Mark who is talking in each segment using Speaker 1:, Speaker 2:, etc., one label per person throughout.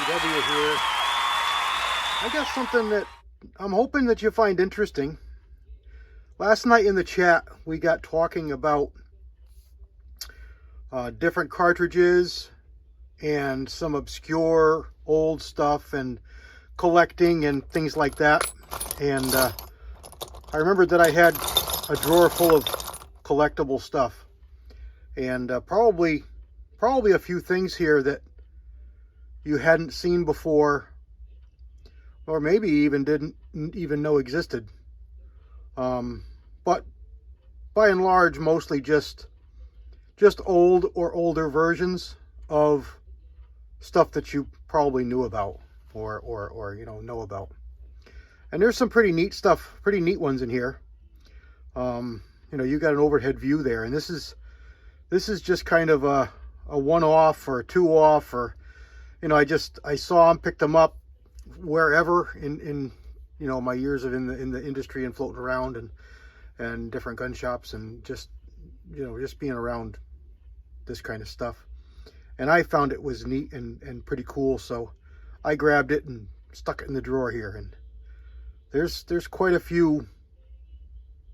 Speaker 1: W here. I got something that I'm hoping that you find interesting. Last night in the chat, we got talking about different cartridges and some obscure old stuff and collecting and things like that. And I remembered that I had a drawer full of collectible stuff, and probably a few things here that you hadn't seen before, or maybe even didn't even know existed. But by and large, mostly just old or older versions of stuff that you probably knew about or know about. And there's some pretty neat stuff, pretty neat ones in here. You got an overhead view there, and this is just kind of a one-off or a two-off, or I saw them, picked them up wherever in my years of in the industry and floating around and different gun shops, and just being around this kind of stuff. And I found it was neat and pretty cool, so I grabbed it and stuck it in the drawer here. And there's quite a few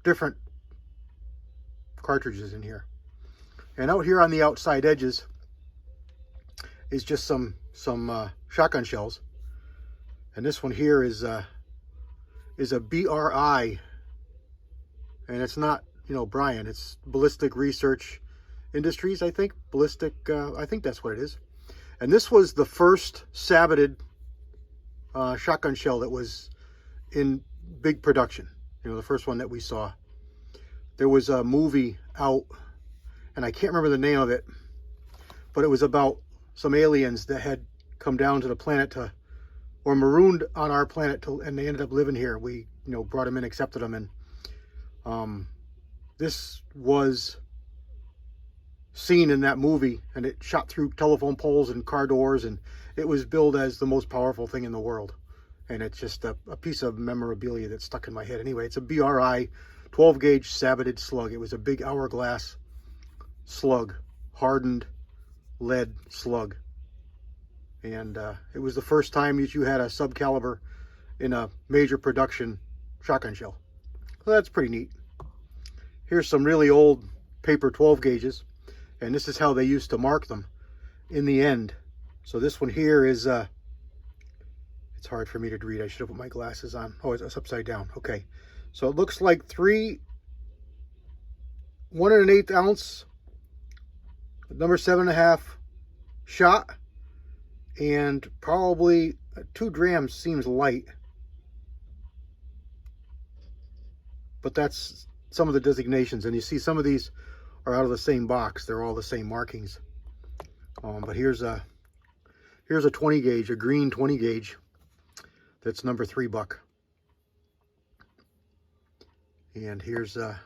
Speaker 1: different cartridges in here. And out here on the outside edges is just some shotgun shells. And this one here is a BRI, and it's not Brian, it's Ballistic Research Industries, I think. I think that's what it is. And this was the first saboted shotgun shell that was in big production. The first one that we saw. There was a movie out, and I can't remember the name of it, but it was about some aliens that had come down to the planet or marooned on our planet, and they ended up living here. We, brought them in, accepted them, and this was seen in that movie, and it shot through telephone poles and car doors, and it was billed as the most powerful thing in the world. And it's just a piece of memorabilia that stuck in my head. Anyway, it's a BRI 12 gauge saboted slug. It was a big hourglass slug, hardened lead slug. And it was the first time that you had a subcaliber in a major production shotgun shell. So that's pretty neat. Here's some really old paper 12 gauges. And this is how they used to mark them in the end. So this one here is, it's hard for me to read. I should have put my glasses on. Oh, it's upside down. Okay. So it looks like 1 1/8 ounce, number 7.5 shot, and probably 2 grams seems light. But that's some of the designations, and you see some of these are out of the same box. They're all the same markings. But here's a 20 gauge, a green 20 gauge. That's number 3 buck. And here's a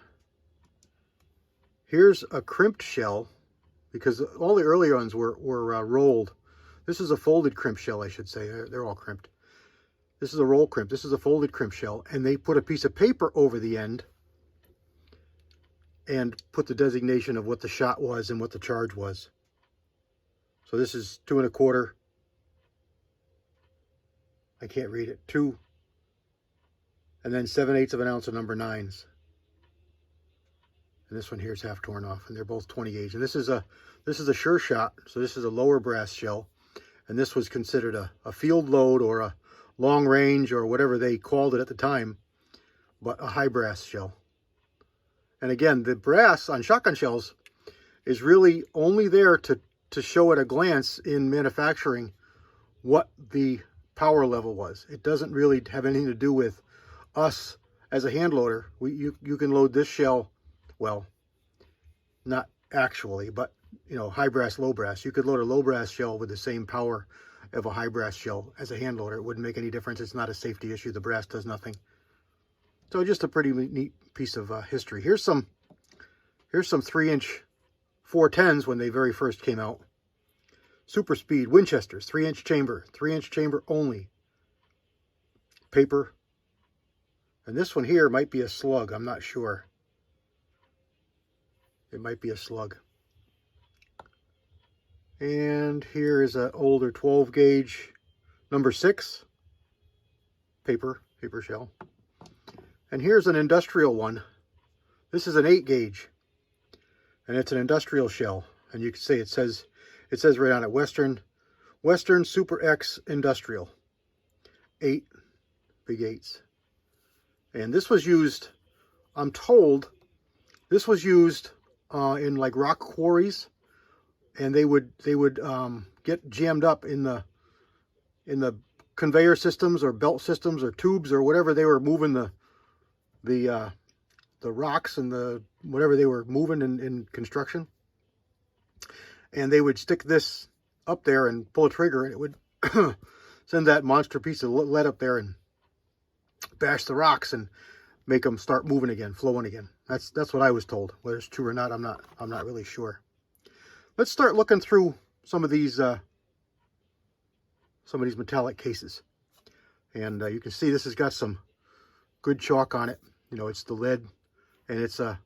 Speaker 1: crimped shell, because all the earlier ones were rolled. This is a folded crimp shell, I should say. They're all crimped. This is a roll crimp. This is a folded crimp shell, and they put a piece of paper over the end and put the designation of what the shot was and what the charge was. So this is 2 1/4. I can't read it. 2, and then 7/8 of an ounce of number 9s. And this one here is half torn off, and they're both 20 gauge. And this is a sure shot, so this is a lower brass shell, and this was considered a field load or a long range or whatever they called it at the time, but a high brass shell. And again, the brass on shotgun shells is really only there to show at a glance in manufacturing what the power level was. It doesn't really have anything to do with us as a hand loader. You can load this shell, well, not actually, but high brass, low brass. You could load a low brass shell with the same power of a high brass shell as a hand loader. It wouldn't make any difference. It's not a safety issue. The brass does nothing. So just a pretty neat piece of history. Here's some 3-inch 410s when they very first came out. Super speed Winchesters, 3-inch chamber only. Paper. And this one here might be a slug. I'm not sure. It might be a slug. And here is an older 12 gauge Number 6, paper shell. And here's an industrial one. This is an 8 gauge, and it's an industrial shell. And you can see it says right on it, Western Super X Industrial. 8, big 8s. And this was used, I'm told, this was used in like rock quarries, and they would get jammed up in the conveyor systems or belt systems or tubes or whatever they were moving the rocks and the whatever they were moving in construction. And they would stick this up there and pull a trigger, and it would send that monster piece of lead up there and bash the rocks and make them start moving again, flowing again. That's what I was told. Whether it's true or not, I'm not really sure. Let's start looking through some of these metallic cases, and you can see this has got some good chalk on it. You know, it's the lead, and it's a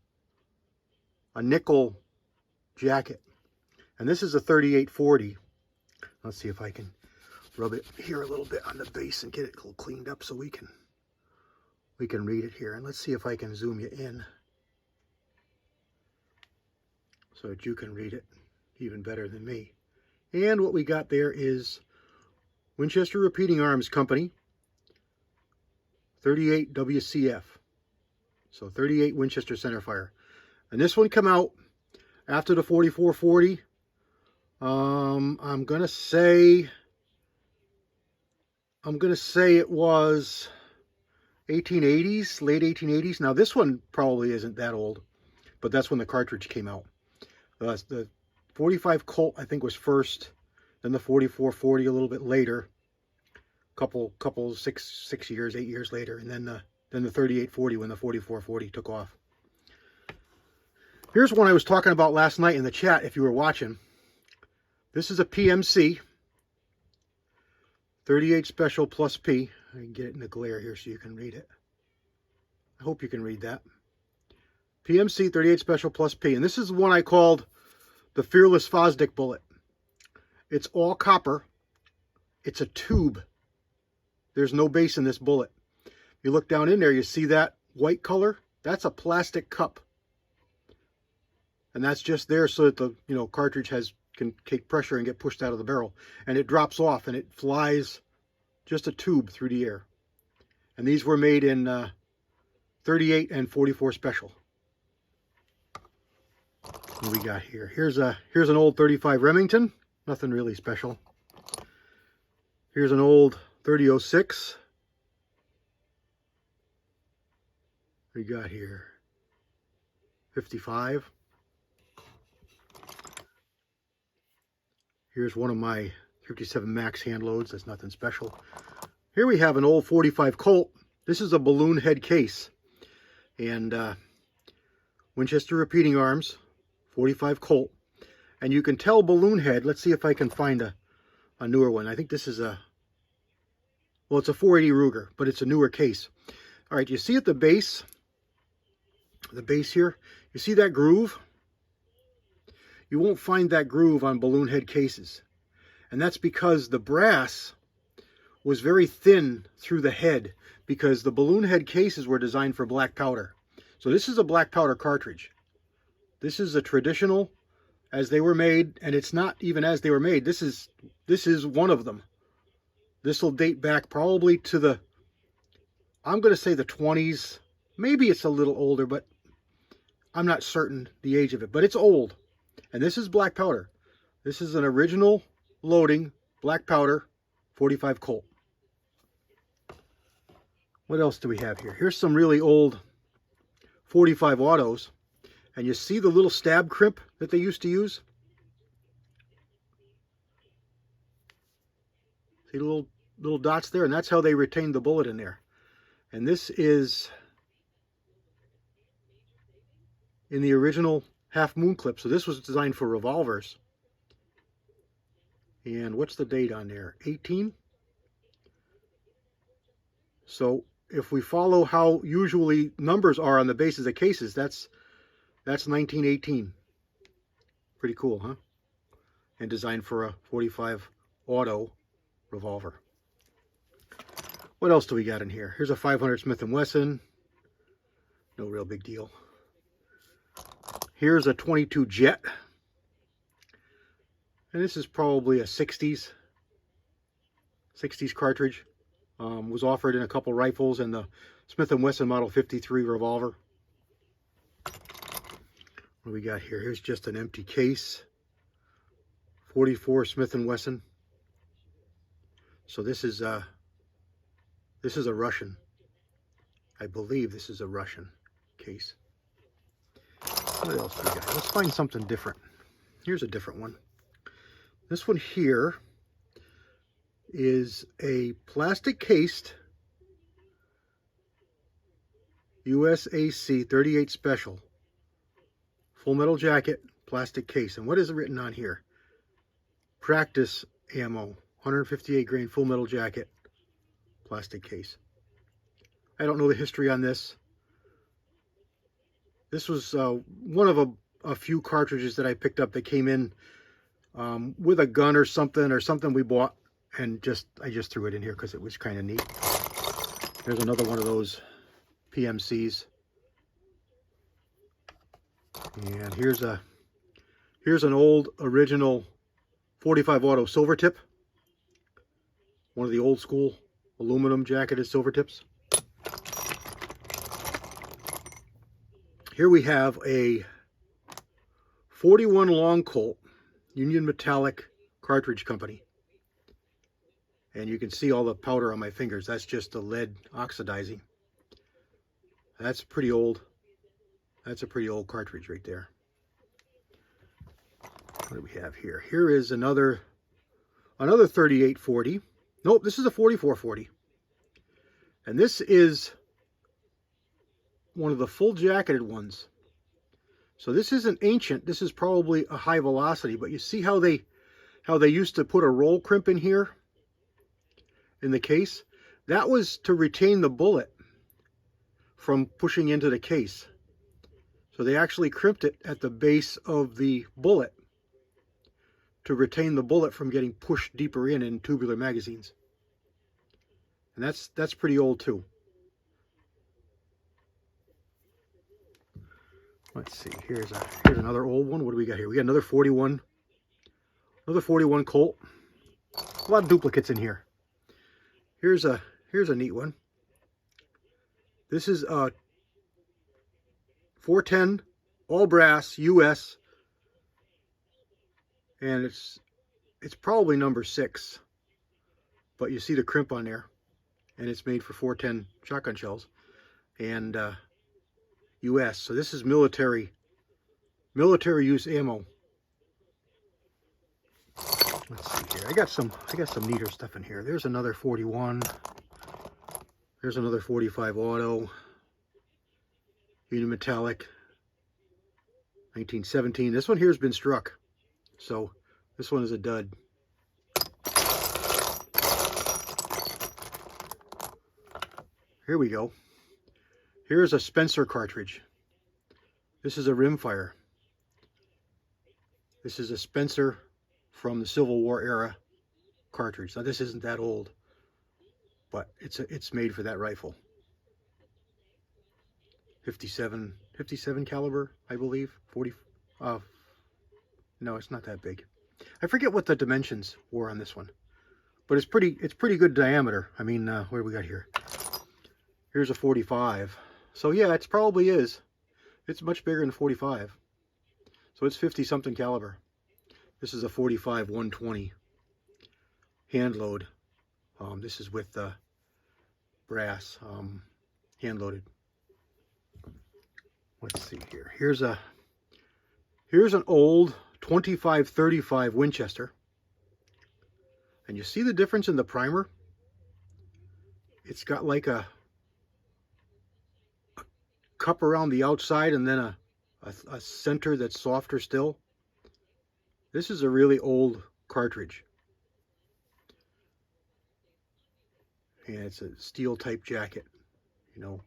Speaker 1: nickel jacket. And this is a 3840. Let's see if I can rub it here a little bit on the base and get it a little cleaned up so we can read it here. And let's see if I can zoom you in so that you can read it even better than me. And what we got there is Winchester Repeating Arms Company, 38 WCF. So 38 Winchester centerfire. And this one come out after the 4440. I'm gonna say it was 1880s, late 1880s. Now this one probably isn't that old, but that's when the cartridge came out. The 45 Colt I think was first, then the 4440 a little bit later, couple 6 years, 8 years later, and then the 3840 when the 4440 took off. Here's one I was talking about last night in the chat if you were watching. This is a PMC 38 Special Plus P. I can get it in the glare here so you can read it. I hope you can read that. PMC 38 Special Plus P. And this is the one I called the Fearless Fosdick bullet. It's all copper. It's a tube. There's no base in this bullet. You look down in there, you see that white color? That's a plastic cup. And that's just there so that the cartridge can take pressure and get pushed out of the barrel. And it drops off and it flies just a tube through the air. And these were made in 38 and 44 Special. What do we got here? Here's an old 35 Remington. Nothing really special. Here's an old 3006. What do we got here? 55. Here's one of my 57 Max hand loads. That's nothing special. Here we have an old 45 Colt. This is a balloon head case. And Winchester Repeating Arms, 45 Colt. And you can tell balloon head. Let's see if I can find a newer one. I think this is well, it's a 480 Ruger, but it's a newer case. All right, you see at the base here, you see that groove? You won't find that groove on balloon head cases. And that's because the brass was very thin through the head, because the balloon head cases were designed for black powder. So this is a black powder cartridge. This is a traditional as they were made, and it's not even as they were made. This is one of them. This will date back probably to I'm going to say the 20s. Maybe it's a little older, but I'm not certain the age of it. But it's old. And this is black powder. This is an original loading black powder 45 Colt. What else do we have here? Here's some really old 45 autos. And you see the little stab crimp that they used to use? See the little dots there? And that's how they retained the bullet in there. And this is in the original half moon clip. So this was designed for revolvers. And what's the date on there? 18? So if we follow how usually numbers are on the bases of cases, that's 1918. Pretty cool, huh? And designed for a 45 auto revolver. What else do we got in here? Here's a 500 Smith & Wesson. No real big deal. Here's a 22 Jet. And this is probably a 60s cartridge. Was offered in a couple rifles and the Smith & Wesson Model 53 revolver. What do we got here? Here's just an empty case. 44 Smith & Wesson. So this is a Russian. I believe this is a Russian case. What else do we got? Let's find something different. Here's a different one. This one here is a plastic cased USAC 38 Special full metal jacket plastic case. And what is written on here? Practice ammo, 158 grain full metal jacket plastic case. I don't know the history on this. This was one of a few cartridges that I picked up that came in with a gun or something we bought, and I just threw it in here because it was kind of neat. There's another one of those PMCs, and here's an old original 45 auto silver tip, one of the old school aluminum jacketed silver tips. Here we have a 41 Long Colt Union Metallic cartridge company. And you can see all the powder on my fingers. That's just the lead oxidizing. That's pretty old. That's a pretty old cartridge right there. What do we have here? Here is another 3840. Nope, this is a 4440. And this is one of the full jacketed ones. So this isn't ancient. This is probably a high velocity, but you see how they used to put a roll crimp in here in the case? That was to retain the bullet from pushing into the case. So they actually crimped it at the base of the bullet to retain the bullet from getting pushed deeper in tubular magazines. And that's pretty old too. Let's see, here's another old one. What do we got here? We got another 41 Colt. A lot of duplicates in here. Here's a neat one. This is a 410 all brass US, and it's probably number 6, but you see the crimp on there, and it's made for 410 shotgun shells, and US. So this is military use ammo. Let's see here. I got some neater stuff in here. There's another 41. There's another 45 auto. Union Metallic. 1917. This one here has been struck. So this one is a dud. Here we go. Here's a Spencer cartridge. This is a rimfire. This is a Spencer from the Civil War era cartridge. Now this isn't that old, but it's made for that rifle. 57 caliber, I believe. 40. No, it's not that big. I forget what the dimensions were on this one, but it's pretty good diameter. I mean, what do we got here? Here's a 45. So yeah, it probably is. It's much bigger than 45. So it's 50 something caliber. This is a 45 120 hand load. This is with brass, hand loaded. Let's see here. Here's an old 25-35 Winchester. And you see the difference in the primer? It's got like a cup around the outside and then a center that's softer still. This is a really old cartridge. And it's a steel type jacket, you know.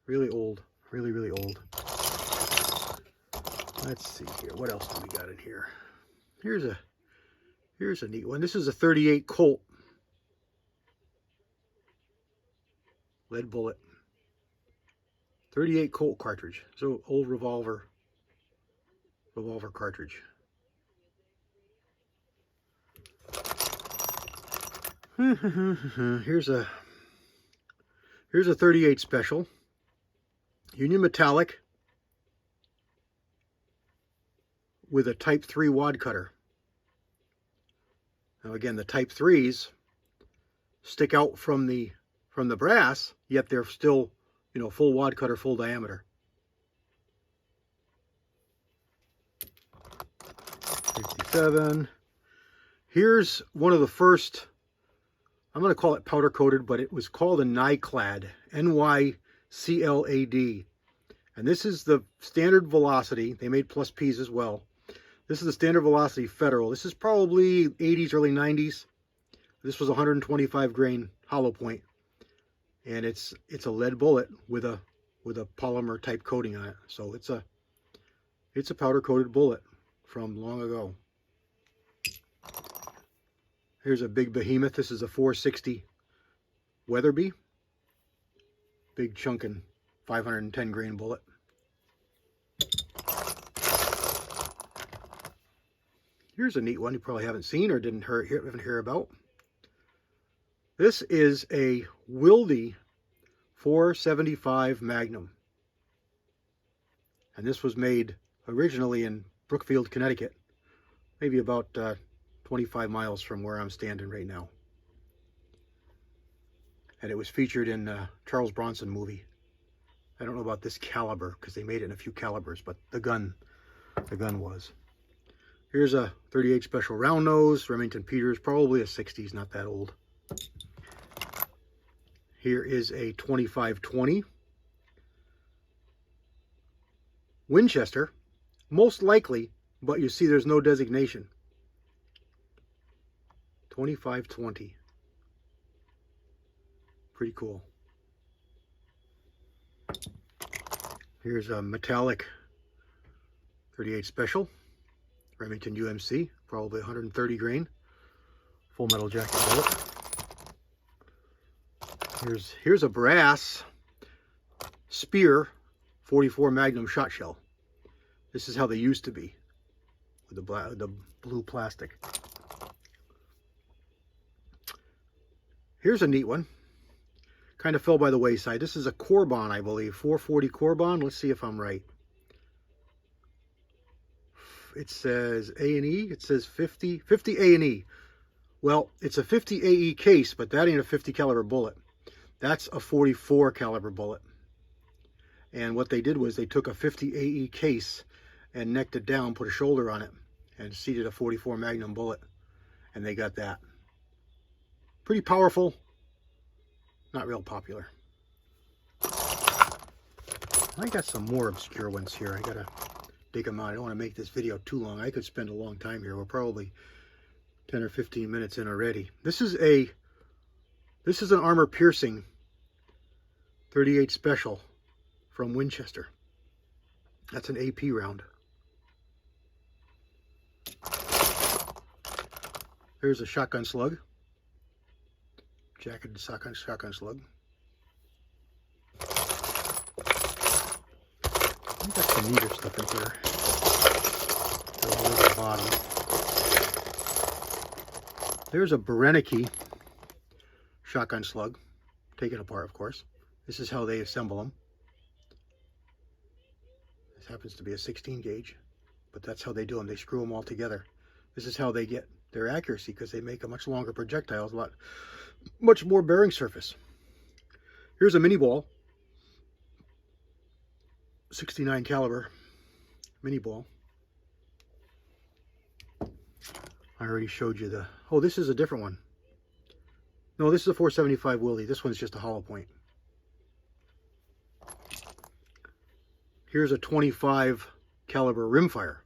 Speaker 1: Really old, really old. Let's see here. What else do we got in here? Here's a neat one. This is a 38 Colt Lead bullet. 38 Colt cartridge. So old revolver cartridge. Here's a 38 special. Union metallic with a Type 3 wad cutter. Now again, the Type 3s stick out from the brass, yet they're still, you know, full wad cutter, full diameter. 57. Here's one of the first, I'm going to call it powder coated, but it was called a Nyclad, Nyclad. And this is the standard velocity. They made plus P's as well. This is the standard velocity Federal. This is probably 80s, early 90s. This was 125 grain hollow point. And it's a lead bullet with a polymer type coating on it. So it's a powder coated bullet from long ago. Here's a big behemoth. This is a 460 Weatherby. Big chunkin' 510 grain bullet. Here's a neat one you probably haven't seen or didn't hear about. This is a Wilde 475 Magnum. And this was made originally in Brookfield, Connecticut. Maybe about 25 miles from where I'm standing right now. And it was featured in a Charles Bronson movie. I don't know about this caliber because they made it in a few calibers, but the gun was. Here's a 38 special round nose, Remington Peters, probably a 60s, not that old. Here is a 2520 Winchester, most likely, but you see there's no designation. 2520. Pretty cool. Here's a metallic 38 special, Remington UMC, probably 130 grain, full metal jacket bullet. Here's a brass Spear 44 Magnum shot shell. This is how they used to be, with the blue plastic. Here's a neat one. Kind of fell by the wayside. This is a Corbon, I believe. 440 Corbon. Let's see if I'm right. It says A&E. It says 50 A&E. Well, it's a 50 AE case, but that ain't a 50 caliber bullet. That's a 44 caliber bullet. And what they did was they took a 50 AE case and necked it down, put a shoulder on it, and seated a 44 Magnum bullet. And they got that. Pretty powerful. Not real popular. I got some more obscure ones here. I gotta dig them out. I don't want to make this video too long. I could spend a long time here. We're probably 10 or 15 minutes in already. This is an armor piercing 38 special from Winchester. That's an AP round. Here's a shotgun slug. Jacketed shotgun slug. I got some neater stuff in here. All over the bottom. There's a Berenike shotgun slug. Taken apart, of course. This is how they assemble them. This happens to be a 16 gauge, but that's how they do them. They screw them all together. This is how they get their accuracy, because they make a much longer projectile, much more bearing surface. Here's a mini ball, 69 caliber mini ball. I already showed you the, oh, this is a different one. No, this is a 475 Wilde. This one's just a hollow point. Here's a 25 caliber rimfire.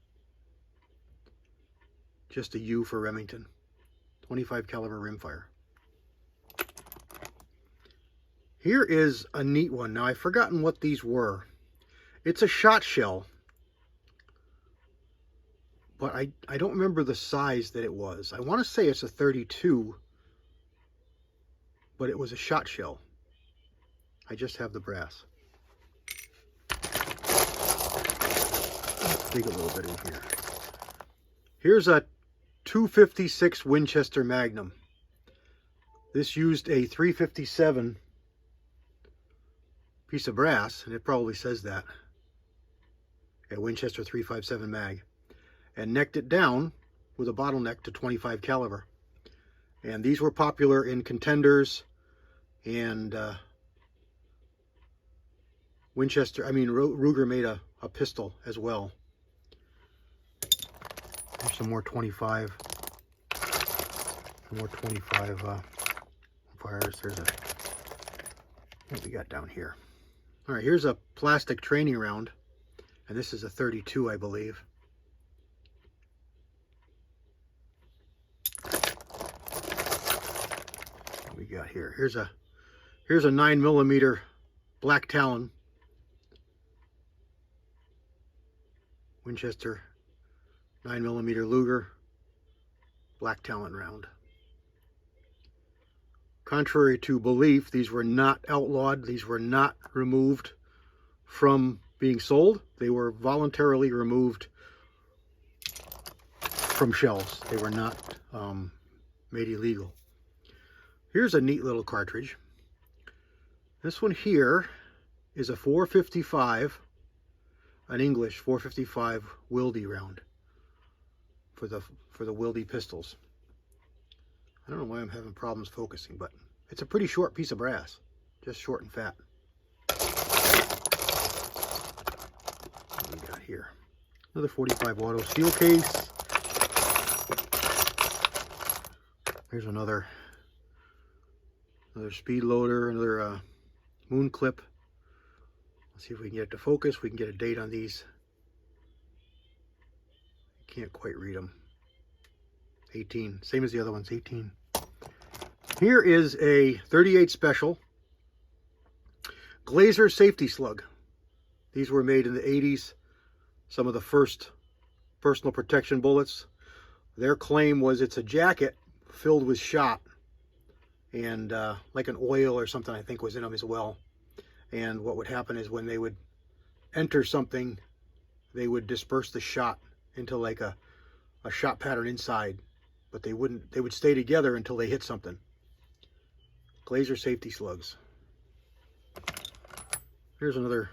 Speaker 1: Just a U for Remington. 25 caliber rimfire. Here is a neat one. Now, I've forgotten what these were. It's a shot shell, but I don't remember the size that it was. I want to say it's a 32, but it was a shot shell. I just have the brass. Let's dig a little bit in here. Here's a 256 Winchester Magnum. This used a 357 piece of brass, and it probably says that. A Winchester 357 mag. And necked it down with a bottleneck to 25 caliber. And these were popular in contenders and Ruger made a pistol as well. There's some more 25 fires. There's what we got down here. All right, here's a plastic training round, and this is a 32, I believe. What we got here? Here's a 9mm Black Talon Winchester 9mm Luger Black Talon round. Contrary to belief, these were not outlawed. These were not removed from being sold. They were voluntarily removed from shelves. They were not made illegal. Here's a neat little cartridge. This one here is a 455, an English 455 Wildy round for the Wildy pistols. I don't know why I'm having problems focusing, but it's a pretty short piece of brass, just short and fat. What do we got here? Another 45 auto steel case. Here's another speed loader, another moon clip. Let's see if we can get it to focus. We can get a date on these. Can't quite read them. 18, same as the other ones, 18. Here is a 38 Special Glazer safety slug. These were made in the 80s. Some of the first personal protection bullets. Their claim was it's a jacket filled with shot, and like an oil or something I think was in them as well. And what would happen is when they would enter something, they would disperse the shot into like a shot pattern inside, but they would stay together until they hit something. Glazer safety slugs. Here's another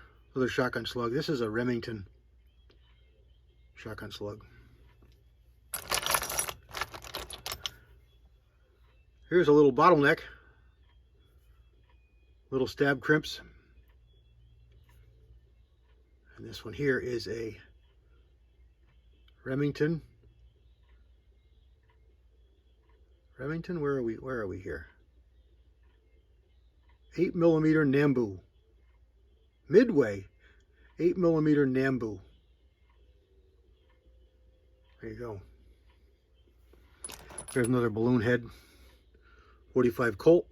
Speaker 1: shotgun slug. This is a Remington shotgun slug. Here's a little bottleneck, little stab crimps. And this one here is a Remington, where are we here? 8mm Nambu. Midway 8mm Nambu. There you go. There's another balloon head 45 Colt.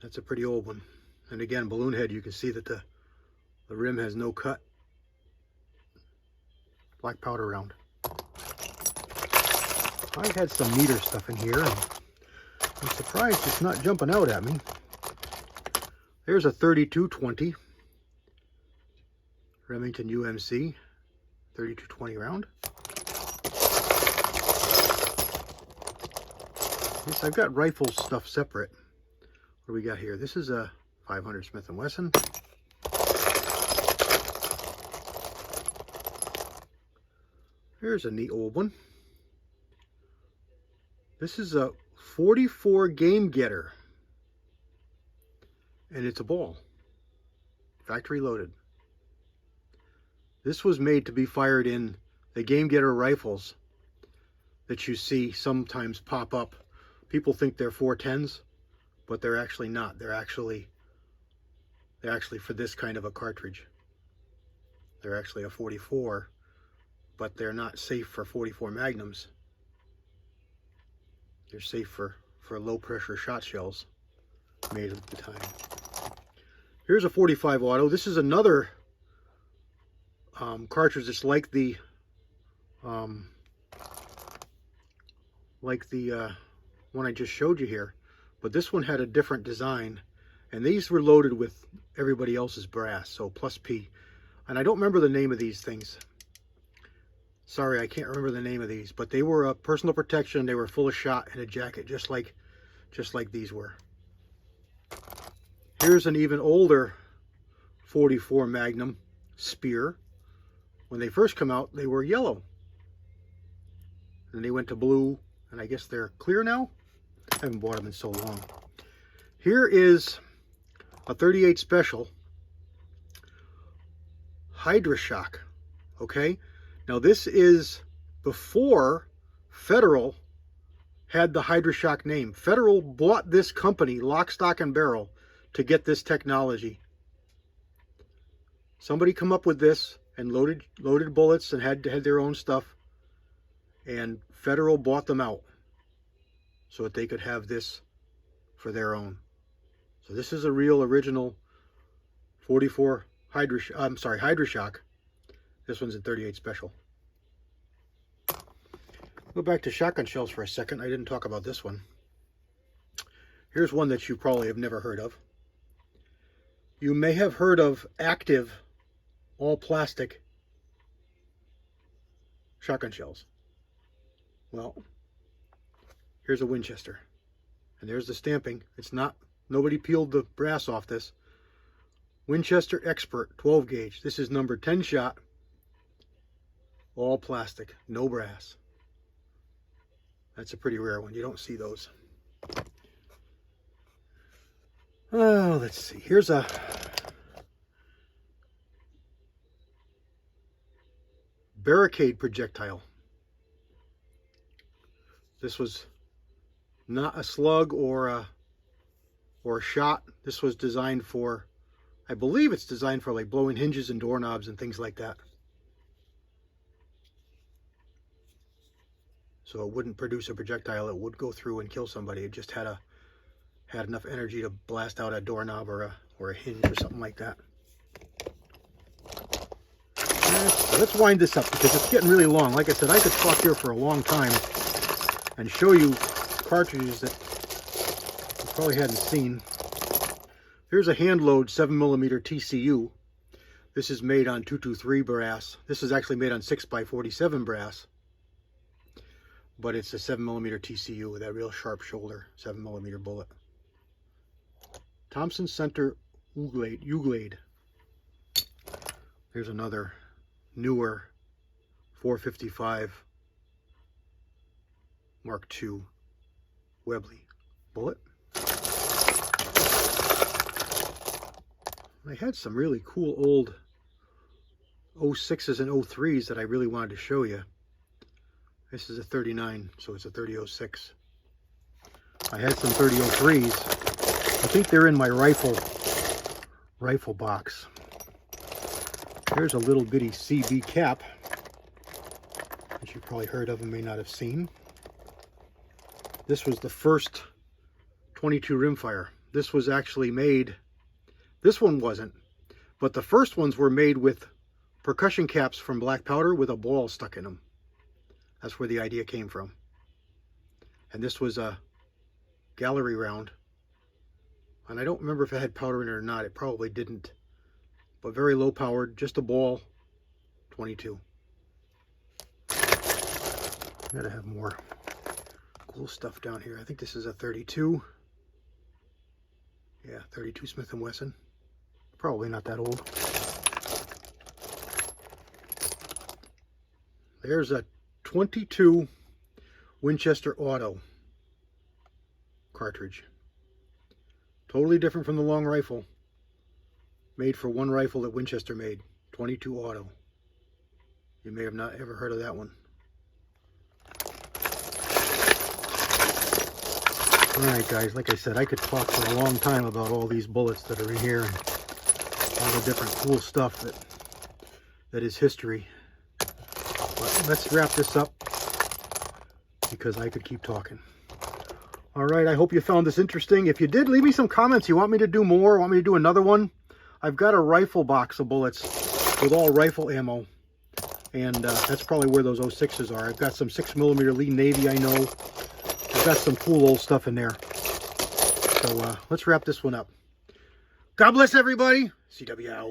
Speaker 1: That's a pretty old one. And again, balloon head, you can see that the rim has no cut. Black powder round. I had some neater stuff in here, and I'm surprised it's not jumping out at me. There's a 32-20 Remington UMC 32-20 round. Yes, I've got rifle stuff separate. What do we got here? This is a 500 Smith & Wesson. Here's a neat old one. This is a 44 Game Getter, and it's a ball, factory loaded. This was made to be fired in the Game Getter rifles that you see sometimes pop up. People think they're 410s, but they're actually not. They're actually for this kind of a cartridge. They're actually a 44, but they're not safe for 44 Magnums. They're safe for low pressure shot shells made at the time. Here's a 45 auto. This is another cartridge that's like the one I just showed you here, but this one had a different design. And these were loaded with everybody else's brass, so plus P. And I don't remember the name of these things. Sorry, I can't remember the name of these, but they were a personal protection. They were full of shot and a jacket, just like these were. Here's an even older 44 Magnum Spear. When they first come out, they were yellow. And they went to blue, and I guess they're clear now. I haven't bought them in so long. Here is a 38 Special Hydra Shock. Okay, now this is before Federal had the Hydra Shock name. Federal bought this company, lock, stock, and barrel, to get this technology. Somebody come up with this and loaded bullets and had their own stuff, and Federal bought them out so that they could have this for their own. So this is a real original 44 Hydra Shock. This one's in 38 Special. Go back to shotgun shells for a second. I didn't talk about this one. Here's one that you probably have never heard of. You may have heard of active, all plastic shotgun shells. Well, here's a Winchester. And there's the stamping. It's not, nobody peeled the brass off this. Winchester Expert 12 gauge. This is number 10 shot. All plastic, no brass. That's a pretty rare one. You don't see those. Oh, let's see. Here's a barricade projectile. This was not a slug or a shot. This was designed for, I believe it's designed for like blowing hinges and doorknobs and things like that. So it wouldn't produce a projectile. It would go through and kill somebody. It just had enough energy to blast out a doorknob or a hinge or something like that. So let's wind this up because it's getting really long. Like I said, I could talk here for a long time and show you cartridges that you probably hadn't seen. Here's a hand load 7mm TCU. This is made on 223 brass. This is actually made on 6x47 brass. But it's a 7mm TCU with that real sharp shoulder, 7mm bullet. Thompson Center U-Glade. Here's another newer 455 Mark II Webley bullet. I had some really cool old 06s and 03s that I really wanted to show you. This is a 39, so it's a 3006. I had some 3003s. I think they're in my rifle box. Here's a little bitty CB cap, which you've probably heard of and may not have seen. This was the first 22 rimfire. This was actually made, this one wasn't, but the first ones were made with percussion caps from black powder with a ball stuck in them. That's where the idea came from. And this was a gallery round. And I don't remember if it had powder in it or not. It probably didn't. But very low powered, just a ball, 22. Gotta have more cool stuff down here. I think this is a 32. Yeah, 32 Smith & Wesson. Probably not that old. There's a 22 Winchester Auto cartridge. Totally different from the long rifle. Made for one rifle that Winchester made. 22 Auto. You may have not ever heard of that one. Alright guys, like I said, I could talk for a long time about all these bullets that are in here and all the different cool stuff that is history. But let's wrap this up because I could keep talking. Alright, I hope you found this interesting. If you did, leave me some comments. You want me to do more? Want me to do another one? I've got a rifle box of bullets with all rifle ammo. And that's probably where those 06s are. I've got some 6mm Lee Navy, I know. I've got some cool old stuff in there. So let's wrap this one up. God bless everybody. CW out.